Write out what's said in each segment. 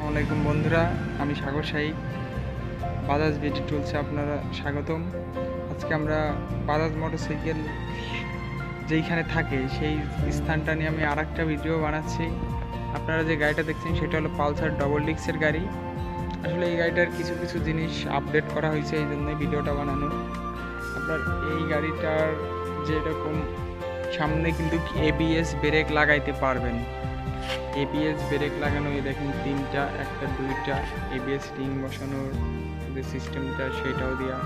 আসসালামু আলাইকুম বন্ধুরা, আমি সাগর শাহী। বাজাজ বিডি টুলসে আপনারা স্বাগতম। আজকে আমরা বাজাজ মোটরসাইকেল যেইখানে থাকে সেই স্থানটা নিয়ে আমি আর একটা ভিডিও বানাচ্ছি। আপনারা যে গাড়িটা দেখছেন সেটা হলো পালসার ডবল ডিস্কের গাড়ি। আসলে এই গাড়িটার কিছু কিছু জিনিস আপডেট করা হয়েছে, এই জন্যই ভিডিওটা বানানো। আপনার এই গাড়িটার যেরকম সামনে কিন্তু এবিএস ব্রেক লাগাইতে পারবেন। এবিএস ব্রেক লাগানো, এই দেখেন তিনটা, একটা দুইটা এবিএস রিং বসানোর যে সিস্টেমটা সেটাও দেওয়া,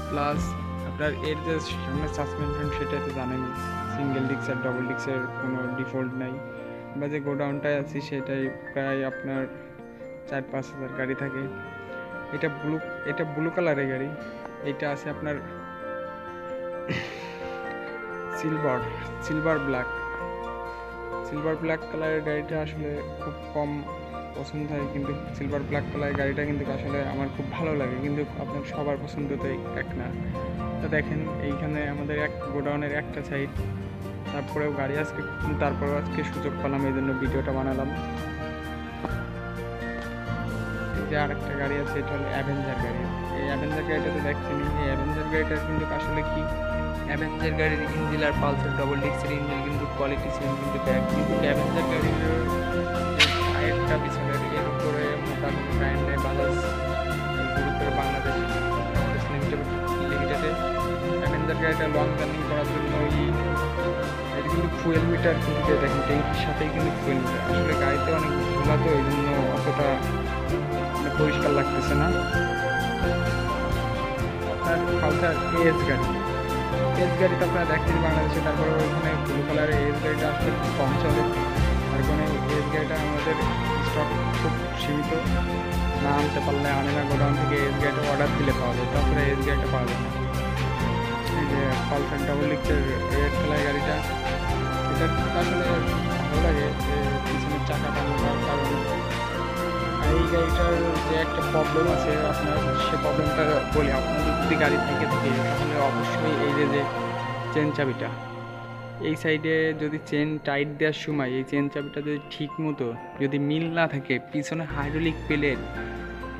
প্লাস আপনার এর যে সামনে সাসপেনশন সেটা তো জানেনই, সিঙ্গেল ডিস্ক আর ডবল ডিস্কের কোনো ডিফল্ট নাই। বা যে গোডাউনটায় আছি সেটাই প্রায় আপনার 4-5 হাজার গাড়ি থাকে। এটা ব্লু কালারের গাড়ি। এটা আছে আপনার সিলভার ব্ল্যাক কালারের গাড়িটা আসলে খুব কম পছন্দ হয়, কিন্তু সিলভার ব্ল্যাক কালারের গাড়িটা কিন্তু আসলে আমার খুব ভালো লাগে, কিন্তু আপনার সবার পছন্দ তো এক না। তো দেখেন এইখানে আমাদের গোডাউনের একটা সাইড, তারপরেও আজকে সুযোগ পেলাম, এই জন্য ভিডিওটা বানালাম। এই যে আরেকটা গাড়ি আছে, এটা হলো অ্যাভেঞ্জার গাড়ি। এই অ্যাভেঞ্জার গাড়িটা তো দেখছেন, এই অ্যাভেঞ্জার গাড়িটার কিন্তু আসলে কি, অ্যাভেঞ্জার গাড়ির ইঞ্জিন আর পালসার ডবল ডিস্কের ইঞ্জিন কিন্তু কোয়ালিটি সেম, কিন্তু অ্যাভেঞ্জার গাড়ির টায়ারটা পিছনের এর উপরে মোটা কোনো ব্র্যান্ড নেই। বাজাজ গুরুত্বের বাংলাদেশ লিমিটেডে অ্যাভেঞ্জার গাড়িটা লং জার্নি করার জন্য এটা কিন্তু ফুয়েল মিটার কিন্তু দেখেন, ট্যাঙ্কির সাথেই কিন্তু ফুয়েল মিটার। আসলে গাড়িতে অনেক ধুলা, তো এই জন্য অতটা পরিষ্কার লাগতেছে না। আপনার পালসার এস গাড়িটা আপনারা দেখছেন বাংলাদেশে, তারপরে ওইখানে ব্লু কালারের এস গাড়িটা আসলে খুব কম চলে। আর কোনো এস গাড়িটা আমাদের স্টক খুব সীমিত, না আনতে পারলে আনে না, গোডাউন থেকে এস গাড়িটা অর্ডার দিলে পাওয়া যায়, তারপরে এস গাড়িটা পাওয়া যায় না। এই যে পালসার ডবল ডিস্কের রেড কালার গাড়িটা, এটা আসলে ভালো লাগে যে পিছনের চাকাটা মোটার কারণে। এই গাড়িটার যে একটা প্রবলেম আছে আপনার, সে প্রবলেমটা বলি। আপনাদের যদি গাড়ি থেকে তাহলে অবশ্যই এই যে চেন চাবিটা, এই সাইডে যদি চেন টাইট দেওয়ার সময় এই চেন চাবিটা যদি ঠিক মতো যদি মিল না থাকে, পিছনে হাইড্রোলিক প্লেট,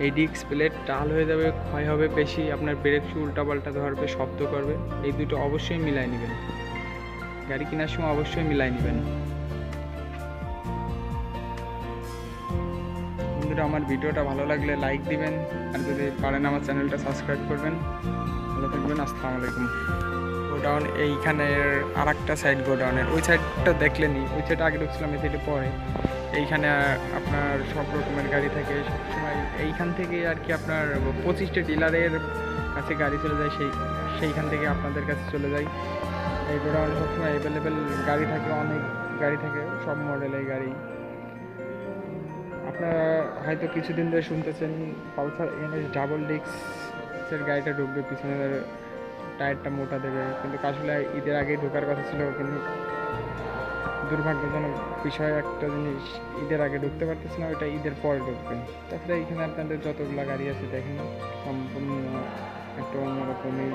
এই ডিস্ক প্লেট টাল হয়ে যাবে, ক্ষয় হবে বেশি, আপনার ব্রেক শু উল্টাপাল্টা ধরবে, শব্দ করবে। এই দুটো অবশ্যই মিলাই নেবেন, গাড়ি কেনার সময় অবশ্যই মিলাই নেবেন। বন্ধুরা, আমার ভিডিওটা ভালো লাগলে লাইক দিবেন, আর যদি পারেন আমার চ্যানেলটা সাবস্ক্রাইব করবেন। ভালো থাকবেন, আসসালামু আলাইকুম। গোডাউন এইখানের আর একটা সাইড, গোডাউনের ওই সাইডটা দেখলেনি, ওই সাইডটা আগে ঢুকছিলাম, এই সাইডে পরে। এইখানে আপনার সব রকমের গাড়ি থাকে সবসময়। এইখান থেকে আর কি আপনার 25টা ডিলারের কাছে গাড়ি চলে যায়, সেইখান থেকে আপনাদের কাছে চলে যায়। এই গোডাউনে সবসময় অ্যাভেলেবেল গাড়ি থাকে, অনেক গাড়ি থাকে, সব মডেলের গাড়ি। আপনারা হয়তো কিছুদিন ধরে শুনতেছেন পালসার এনএস ডাবল ডিস্কের গাড়িটা ঢুকবে, পিছনের টায়ারটা মোটা দেবে, কিন্তু আসলে ঈদের আগেই ঢোকার কথা ছিল, কিন্তু দুর্ভাগ্যজনক বিষয় একটা জিনিস, ঈদের আগে ঢুকতে পারতেছে না, ওইটা ঈদের পরে ঢুকবে। তাছাড়া এখানে আপনাদের যতগুলো গাড়ি আছে দেখেন, সম্পূর্ণ একটা অন্যরকমই